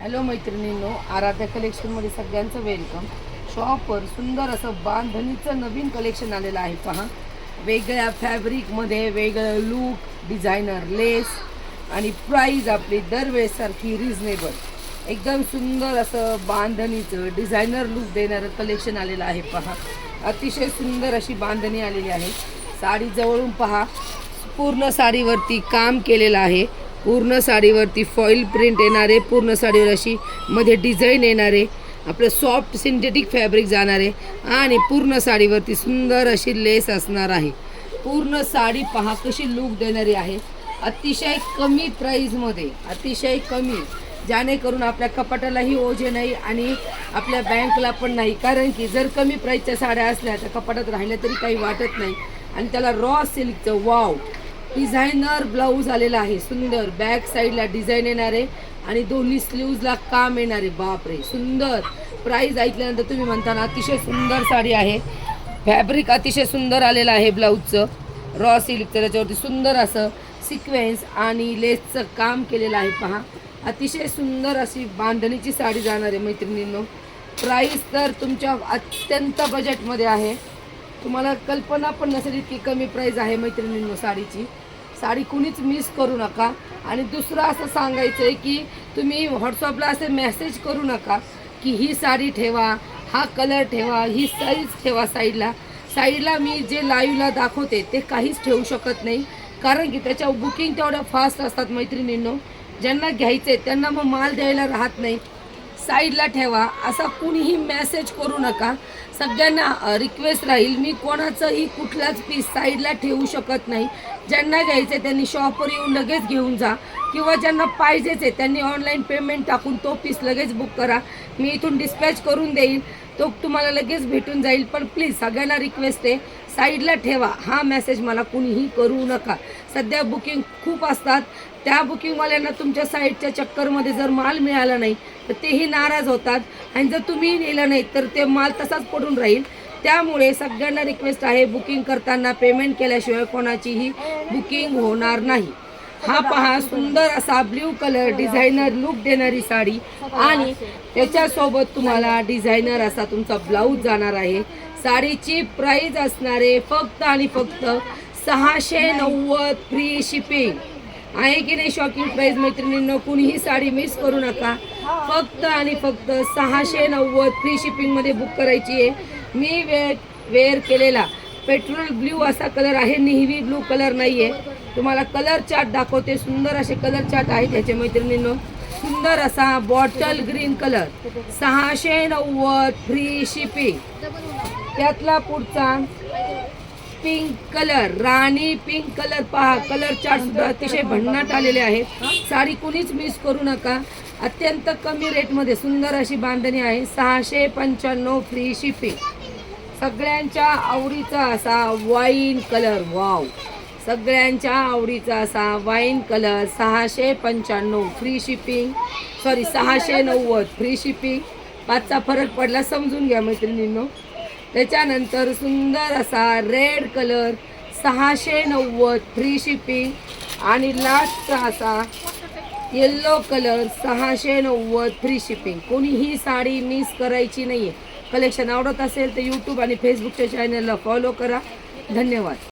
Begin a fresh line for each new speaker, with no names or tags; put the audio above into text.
Hello मैत्रिणींनो, आराध्या कलेक्शनमध्ये सगळ्यांचं welcome. शॉपवर सुंदर असं बांधणीचं नवीन कलेक्शन आलेलं आहे. पहा, वेगळ्या फॅब्रिकमध्ये वेगळं लूक, डिझायनर लेस आणि प्राईज आपली दरवेळेसारखी रिजनेबल, एकदम सुंदर असं बांधणीचं डिझायनर लूक देणारं कलेक्शन आलेलं आहे. पहा, अतिशय सुंदर अशी बांधणी आलेली आहे. साडी जवळून पहा, पूर्ण साडीवरती काम केलेलं आहे. पूर्ण साडीवरती फॉईल प्रिंट येणारे, पूर्ण साडीवर अशी मध्ये डिझाईन येणारे, आपलं सॉफ्ट सिंथेटिक फॅब्रिक जाणारे आणि पूर्ण साडीवरती सुंदर अशी लेस असणार आहे. पूर्ण साडी पहा कशी लूक देणारी आहे. अतिशय कमी प्राईजमध्ये, अतिशय कमी, जेणेकरून आपल्या कपाटालाही ओझे नाही आणि आपल्या बँकला पण नाही. कारण की जर कमी प्राईजच्या साड्या असल्या तर कपाटात राहिल्या तरी काही वाटत नाही. आणि त्याला रॉ सिल्कचं वाव डिझायनर ब्लाऊज आलेला आहे. सुंदर बॅक साईडला डिझाईन येणारे आणि दोन्ही स्लीव्जला काम येणारे. बापरे, सुंदर. प्राईज ऐकल्यानंतर तुम्ही म्हणताना अतिशय सुंदर साडी आहे. फॅब्रिक अतिशय सुंदर आलेलं आहे ब्लाऊजचं, रॉ सिल्कचं. त्याच्यावरती सुंदर असं सिक्वेन्स आणि लेसचं काम केलेलं आहे. पहा, अतिशय सुंदर अशी बांधणीची साडी जाणार आहे मैत्रिणींनो. प्राईस तर तुमच्या अत्यंत बजेटमध्ये आहे. तुम्हाला कल्पना पण नसेल इतकी कमी प्राईज आहे मैत्रिणींनो साडीची. साडी कुणीच मिस करू नका. आणि दुसरं असं सांगायचं आहे की तुम्ही व्हॉट्सअपला असे मेसेज करू नका की ही साडी ठेवा, हा कलर ठेवा, ही साईज ठेवा. साईडला मी जे लाईव्हला दाखवते ते काहीच ठेवू शकत नाही. कारण की त्याच्या बुकिंग तेवढ्या फास्ट असतात मैत्रिणींनो. ज्यांना घ्यायचे त्यांना मग माल द्यायला राहत नाही. साईडला ठेवा असा कुणीही मेसेज करू नका. सगळ्यांना रिक्वेस्ट राहील, मी कोणाचंही कुठलाच पीस साईडला ठेवू शकत नाही. ज्यांना घ्यायचे त्यांनी शॉपवर येऊन लगेच घेऊन जा, किंवा ज्यांना पाहिजेच आहे त्यांनी ऑनलाईन पेमेंट टाकून तो पीस लगेच बुक करा. मी इथून डिस्पॅच करून देईन, तो तुम्हाला लगेच भेटून जाईल. पण प्लीज सगळ्यांना रिक्वेस्ट आहे, साईडला ठेवा हा मेसेज मला कुणीही करू नका. सध्या बुकिंग खूप असतात. त्या बुकिंगवाल्यांना तुमच्या साईडच्या चक्करमध्ये जर माल मिळाला नाही तर तेही नाराज होतात. आणि जर तुम्ही नेलं नाही तर ते माल तसाच पडून राहील. त्यामुळे सगळ्यांना रिक्वेस्ट आहे, बुकिंग करताना पेमेंट केल्याशिवाय कोणाचीही बुकिंग होणार नाही. हा पहा, सुंदर असा ब्ल्यू कलर डिझायनर लुक देणारी साडी आणि त्याच्यासोबत तुम्हाला डिझायनर असा तुमचा ब्लाऊज जाणार आहे. साडीची प्राईज असणारे फक्त आणि फक्त 690 फ्री शिपिंग आहे की नाही. शॉकिंग प्राईज मैत्रिणींनो, कुणीही साडी मिस करू नका. फक्त आणि फक्त 690 फ्री शिपिंगमध्ये बुक करायची आहे. मी वेअर केलेला पेट्रोल ब्ल्यू असा कलर आहे, नेव्ही ब्लू कलर नाही आहे. तुम्हाला कलर चार्ट दाखवते. सुंदर असे कलर चार्ट आहेत त्याचे मैत्रिणींनो. सुंदर असा bottle green colour, 690 free shipping. त्यातला पुढचा पिंक कलर, राणी पिंक कलर. पहा, कलर चार्ट सुद्धा अतिशय भन्नाट आलेले आहेत. साडी कुणीच मिस करू नका. अत्यंत कमी रेटमध्ये सुंदर अशी बांधणी आहे. 695 फ्री शिपिंग. सगळ्यांच्या आवडीचा असा वाईन कलर, वाव, सगळ्यांच्या आवडीचा असा wine colour. 695 free shipping, sorry 690 free shipping. 5चा फरक पडला समजून घ्या मैत्रिणींनो. त्याच्यानंतर सुंदर असा रेड कलर, 690 फ्री शिपिंग. आणि लास्टचा असा येल्लो कलर, 690 फ्री शिपिंग. कोणीही साडी मिस करायची नाही आहे. कलेक्शन आवडत असेल तर यूट्यूब आणि फेसबुकच्या चॅनलला फॉलो करा. धन्यवाद.